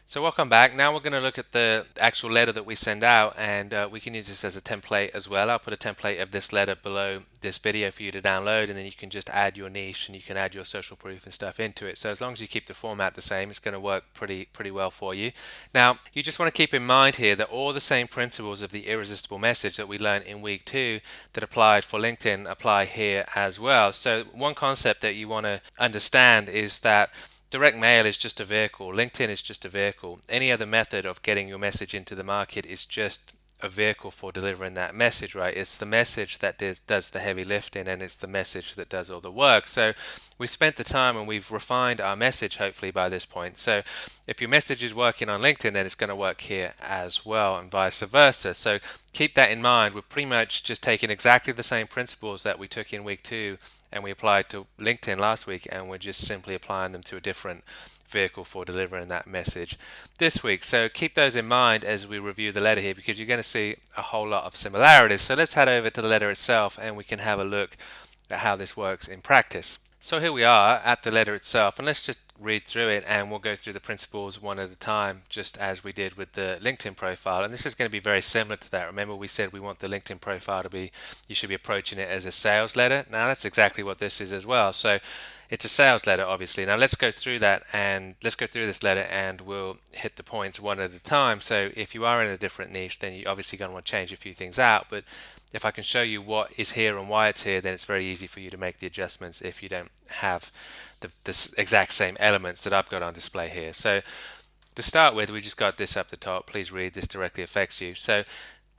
So welcome back. Now we're going to look at the actual letter that we send out, and we can use this as a template as well. I'll put a template of this letter below this video for you to download, and then you can just add your niche and you can add your social proof and stuff into it. So as long as you keep the format the same, it's going to work pretty well for you. Now, you just want to keep in mind here that all the same principles of the irresistible message that we learned in week 2 that applied for LinkedIn apply here as well. So one concept that you want to understand is that direct mail is just a vehicle. LinkedIn is just a vehicle. Any other method of getting your message into the market is just a vehicle for delivering that message, right? It's the message that does the heavy lifting, and it's the message that does all the work. So we've spent the time and we've refined our message hopefully by this point. So if your message is working on LinkedIn, then it's going to work here as well, and vice versa. So keep that in mind. We're pretty much just taking exactly the same principles that we took in week 2 and we applied to LinkedIn last week, and we're just simply applying them to a different vehicle for delivering that message this week. So keep those in mind as we review the letter here, because you're going to see a whole lot of similarities. So let's head over to the letter itself and we can have a look at how this works in practice. So here we are at the letter itself, and let's just read through it and we'll go through the principles one at a time, just as we did with the LinkedIn profile. And this is going to be very similar to that. Remember, we said we want the LinkedIn profile to be, you should be approaching it as a sales letter. Now that's exactly what this is as well. So it's a sales letter, obviously. Now let's go through that, and let's go through this letter and we'll hit the points one at a time. So if you are in a different niche, then you're obviously going to want to change a few things out. But if I can show you what is here and why it's here, then it's very easy for you to make the adjustments if you don't have the exact same elements that I've got on display here. So to start with, we just got this up the top. Please read, this directly affects you. So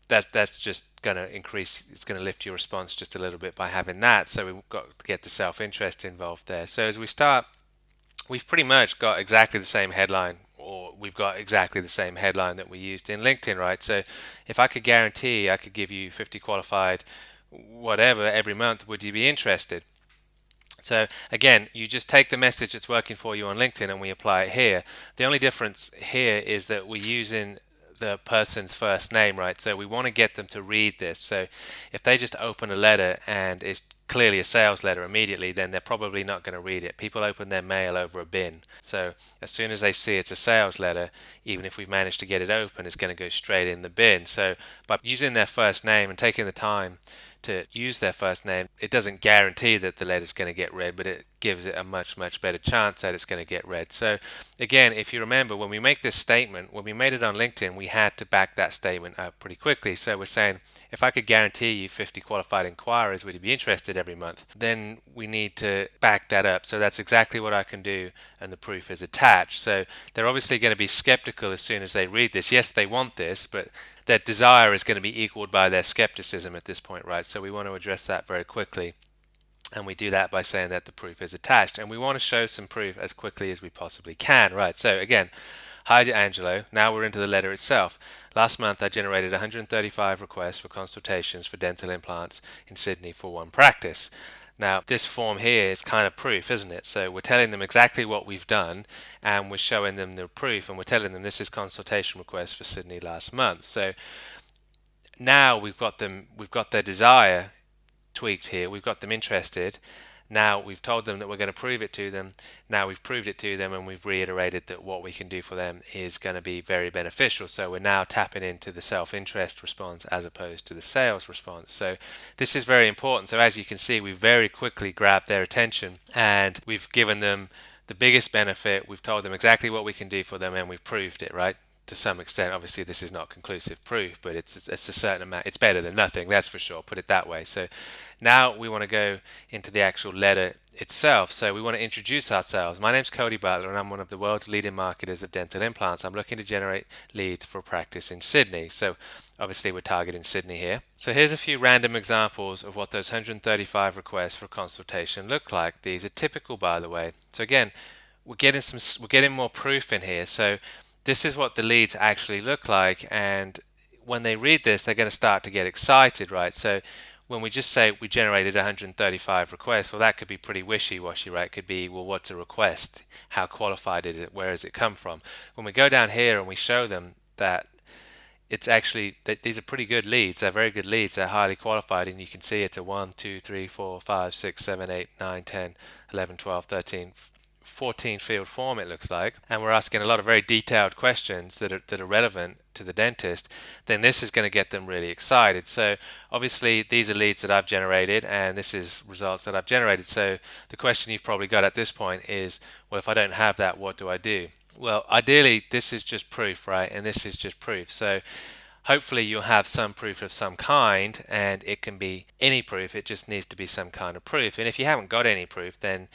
that's just going to increase, it's going to lift your response just a little bit by having that. So we've got to get the self-interest involved there. So as we start, we've pretty much got exactly the same headline, or we've got exactly the same headline that we used in LinkedIn, right? So if I could guarantee I could give you 50 qualified whatever every month, would you be interested? So again, you just take the message that's working for you on LinkedIn and we apply it here. The only difference here is that we're using the person's first name, right? So we want to get them to read this. So if they just open a letter and it's clearly a sales letter immediately, then they're probably not going to read it. People open their mail over a bin. So as soon as they see it's a sales letter, even if we've managed to get it open, it's going to go straight in the bin. So by using their first name and taking the time to use their first name, it doesn't guarantee that the letter's going to get read, but it gives it a much better chance that it's going to get read. So again, if you remember, when we make this statement, when we made it on LinkedIn, we had to back that statement up pretty quickly. So we're saying, if I could guarantee you 50 qualified inquiries, would you be interested every month? Then we need to back that up. So that's exactly what I can do, and the proof is attached. So they're obviously going to be skeptical as soon as they read this. Yes, they want this, but their desire is going to be equaled by their skepticism at this point, right? So we want to address that very quickly. And we do that by saying that the proof is attached. And we want to show some proof as quickly as we possibly can, right? So again, hi to Angelo. Now we're into the letter itself. Last month I generated 135 requests for consultations for dental implants in Sydney for one practice. Now, this form here is kind of proof, isn't it? So we're telling them exactly what we've done, and we're showing them the proof, and we're telling them this is consultation request for Sydney last month. So now we've got their desire tweaked here. We've got them interested. Now we've told them that we're going to prove it to them. Now we've proved it to them, and we've reiterated that what we can do for them is going to be very beneficial. So we're now tapping into the self-interest response as opposed to the sales response. So this is very important. So as you can see, we very quickly grabbed their attention and we've given them the biggest benefit. We've told them exactly what we can do for them, and we've proved it, right? To some extent. Obviously this is not conclusive proof, but it's a certain amount. It's better than nothing, that's for sure, put it that way. So now we want to go into the actual letter itself. So we want to introduce ourselves. My name's Cody Butler, and I'm one of the world's leading marketers of dental implants. I'm looking to generate leads for practice in Sydney. So obviously we're targeting Sydney here. So here's a few random examples of what those 135 requests for consultation look like. These are typical, by the way. So again, we're getting more proof in here. So this is what the leads actually look like, and when they read this, they're going to start to get excited, right? So when we just say we generated 135 requests, well, that could be pretty wishy-washy, right? It could be, well, what's a request? How qualified is it? Where does it come from? When we go down here and we show them that it's actually that these are pretty good leads, they're very good leads, they're highly qualified, and you can see it's a 1, 2, 3, 4, 5, 6, 7, 8, 9, 10, 11, 12, 13, 14 field form, it looks like, and we're asking a lot of very detailed questions that are relevant to the dentist, then this is going to get them really excited. So obviously these are leads that I've generated, and this is results that I've generated. So the question you've probably got at this point is, well, if I don't have that, what do I do? Well, ideally, this is just proof, right? And this is just proof. So hopefully you'll have some proof of some kind, and it can be any proof. It just needs to be some kind of proof. And if you haven't got any proof, then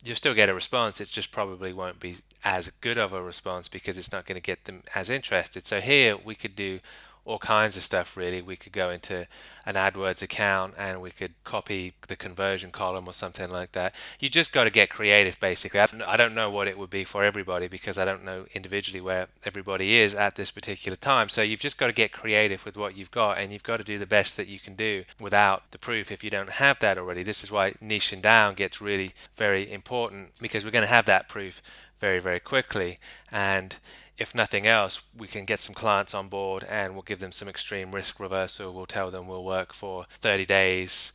you'll still get a response. It just probably won't be as good of a response because it's not going to get them as interested. So here we could do all kinds of stuff really. We could go into an AdWords account and we could copy the conversion column or something like that. You just got to get creative basically. I don't know what it would be for everybody because I don't know individually where everybody is at this particular time. So you've just got to get creative with what you've got, and you've got to do the best that you can do without the proof if you don't have that already. This is why niching down gets really very important, because we're going to have that proof very, very quickly. And if nothing else, we can get some clients on board and we'll give them some extreme risk reversal. We'll tell them we'll work for 30 days,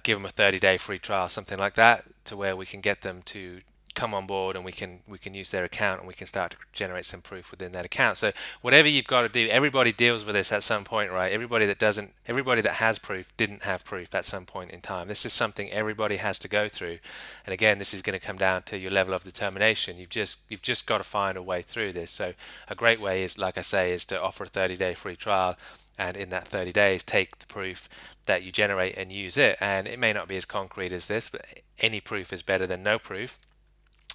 give them a 30-day free trial, something like that, to where we can get them to come on board, and we can use their account and we can start to generate some proof within that account. So whatever you've got to do, everybody deals with this at some point, right? Everybody that has proof didn't have proof at some point in time. This is something everybody has to go through. And again, this is going to come down to your level of determination. You've just got to find a way through this. So a great way is, like I say, is to offer a 30-day free trial, and in that 30 days take the proof that you generate and use it. And it may not be as concrete as this, but any proof is better than no proof.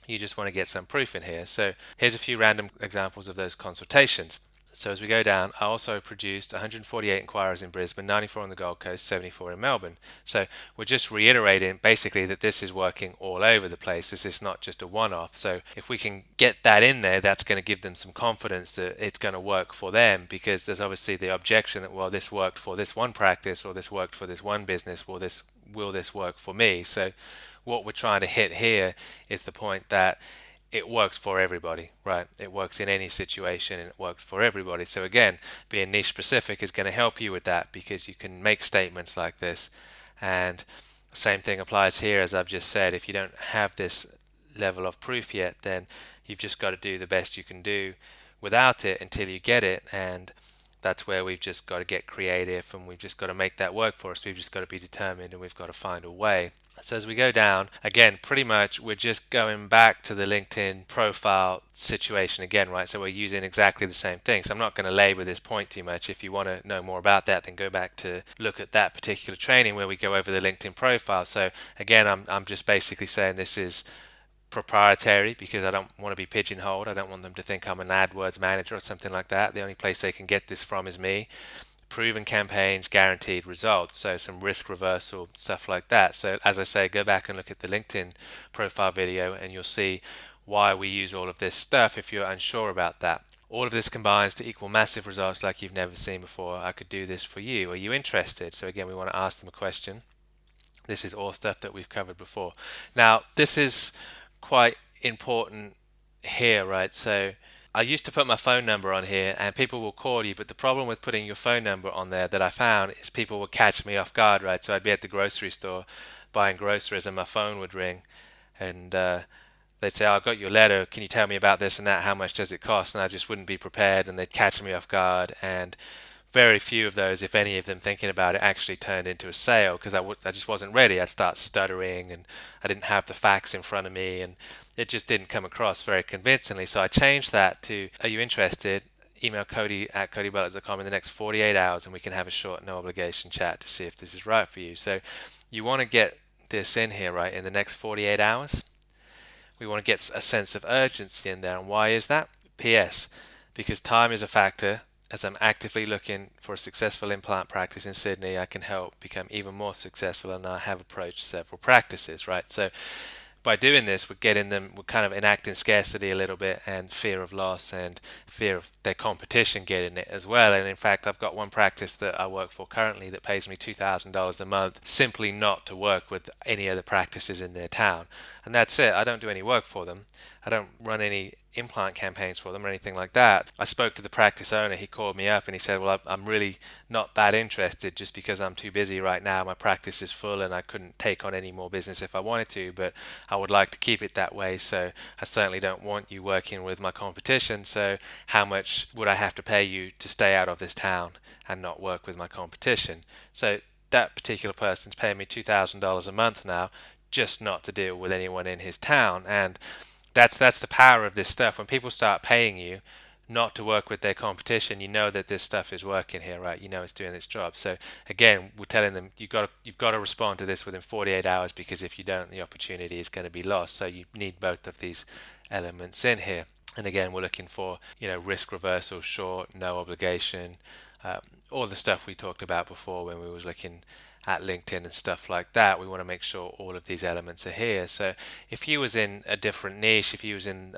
You just want to get some proof in here. So here's a few random examples of those consultations. So as we go down, I also produced 148 inquiries in Brisbane, 94 on the Gold Coast, 74 in Melbourne. So we're just reiterating basically that this is working all over the place. This is not just a one-off. So if we can get that in there, that's going to give them some confidence that it's going to work for them, because there's obviously the objection that, well, this worked for this one practice, or this worked for this one business, will this work for me? So what we're trying to hit here is the point that it works for everybody, right? It works in any situation and it works for everybody. So again, being niche specific is going to help you with that, because you can make statements like this. And the same thing applies here, as I've just said. If you don't have this level of proof yet, then you've just got to do the best you can do without it until you get it. And that's where we've just got to get creative, and we've just got to make that work for us. We've just got to be determined, and we've got to find a way. So as we go down, again, pretty much we're just going back to the LinkedIn profile situation again, right? So we're using exactly the same thing. So I'm not going to labor this point too much. If you want to know more about that, then go back to look at that particular training where we go over the LinkedIn profile. So again, I'm just basically saying this is proprietary because I don't want to be pigeonholed. I don't want them to think I'm an AdWords manager or something like that. The only place they can get this from is me. Proven campaigns, guaranteed results. So some risk reversal, stuff like that. So as I say, go back and look at the LinkedIn profile video and you'll see why we use all of this stuff if you're unsure about that. All of this combines to equal massive results like you've never seen before. I could do this for you. Are you interested? So again, we want to ask them a question. This is all stuff that we've covered before. Now, this is quite important here, right? So I used to put my phone number on here and people will call you, but the problem with putting your phone number on there that I found is people would catch me off guard, right? So I'd be at the grocery store buying groceries and my phone would ring and they'd say, oh, I got your letter, can you tell me about this and that, how much does it cost? And I just wouldn't be prepared and they'd catch me off guard, and very few of those, if any of them thinking about it, actually turned into a sale because I just wasn't ready. I'd start stuttering and I didn't have the facts in front of me and it just didn't come across very convincingly. So I changed that to, are you interested? Email Cody@CodyButler.com in the next 48 hours and we can have a short, no obligation chat to see if this is right for you. So you want to get this in here, right, in the next 48 hours. We want to get a sense of urgency in there. And why is that? P.S. Because time is a factor. As I'm actively looking for a successful implant practice in Sydney, I can help become even more successful, and I have approached several practices, right? So by doing this, we're kind of enacting scarcity a little bit and fear of loss and fear of their competition getting it as well. And in fact, I've got one practice that I work for currently that pays me $2,000 a month simply not to work with any other practices in their town. And that's it. I don't do any work for them. I don't run any implant campaigns for them or anything like that. I spoke to the practice owner. He called me up and he said, well, I'm really not that interested just because I'm too busy right now. My practice is full and I couldn't take on any more business if I wanted to, but I would like to keep it that way. So I certainly don't want you working with my competition. So how much would I have to pay you to stay out of this town and not work with my competition? So that particular person's paying me $2,000 a month now just not to deal with anyone in his town. And that's the power of this stuff. When people start paying you not to work with their competition, you know that this stuff is working here, right? You know it's doing its job. So again, we're telling them you've got to respond to this within 48 hours, because if you don't, the opportunity is going to be lost. So you need both of these elements in here. And again, we're looking for, risk reversal, short, no obligation, all the stuff we talked about before when we was looking at LinkedIn and stuff like that. We want to make sure all of these elements are here. So if you was in a different niche, if you was in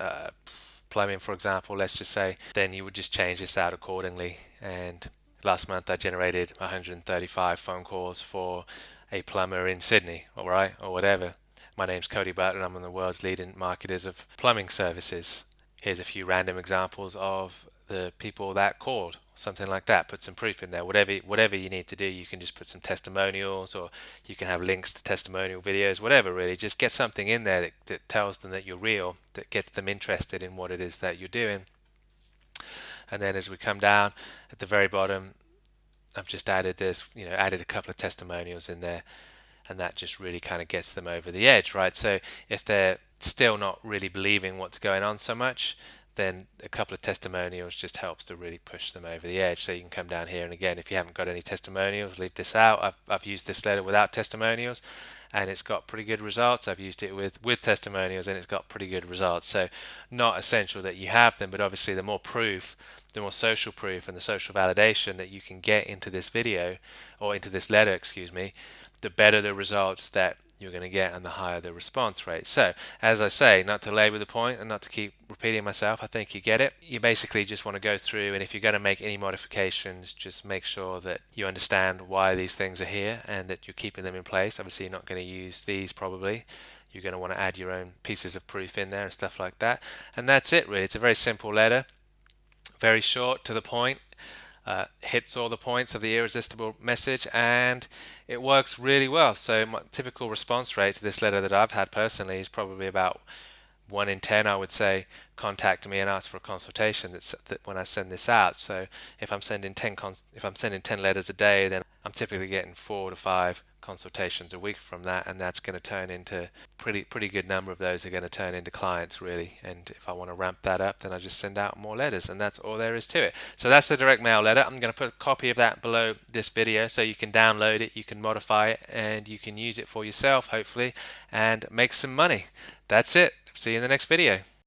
plumbing, for example, let's just say, then you would just change this out accordingly. And last month I generated 135 phone calls for a plumber in Sydney, all right, or whatever. My name's Cody Butler and I'm one of the world's leading marketers of plumbing services. Here's a few random examples of the people that called, something like that. Put some proof in there. Whatever you need to do, you can just put some testimonials, or you can have links to testimonial videos, whatever really. Just get something in there that tells them that you're real, that gets them interested in what it is that you're doing. And then as we come down at the very bottom, I've just added this, added a couple of testimonials in there, and that just really kind of gets them over the edge, right? So if they're still not really believing what's going on so much, then a couple of testimonials just helps to really push them over the edge. So you can come down here, and again, if you haven't got any testimonials, leave this out. I've used this letter without testimonials, and it's got pretty good results. I've used it with testimonials, and it's got pretty good results. So not essential that you have them, but obviously the more proof, the more social proof and the social validation that you can get into this video, or into this letter, excuse me, the better the results that you're going to get and the higher the response rate. So, as I say, not to labor the point and not to keep repeating myself, I think you get it. You basically just want to go through, and if you're going to make any modifications, just make sure that you understand why these things are here and that you're keeping them in place. Obviously, you're not going to use these probably. You're going to want to add your own pieces of proof in there and stuff like that. And that's it, really. It's a very simple letter, very short, to the point. Hits all the points of the irresistible message, and it works really well. So my typical response rate to this letter that I've had personally is probably about 1 in 10, I would say, contact me and ask for a consultation. That when I send this out. So if I'm sending 10 letters a day, then I'm typically getting 4 to 5 consultations a week from that, and that's going to turn into pretty good number of those are going to turn into clients, really. And if I want to ramp that up, then I just send out more letters, and that's all there is to it. So that's the direct mail letter. I'm going to put a copy of that below this video so you can download it, you can modify it, and you can use it for yourself, hopefully, and make some money. That's it. See you in the next video.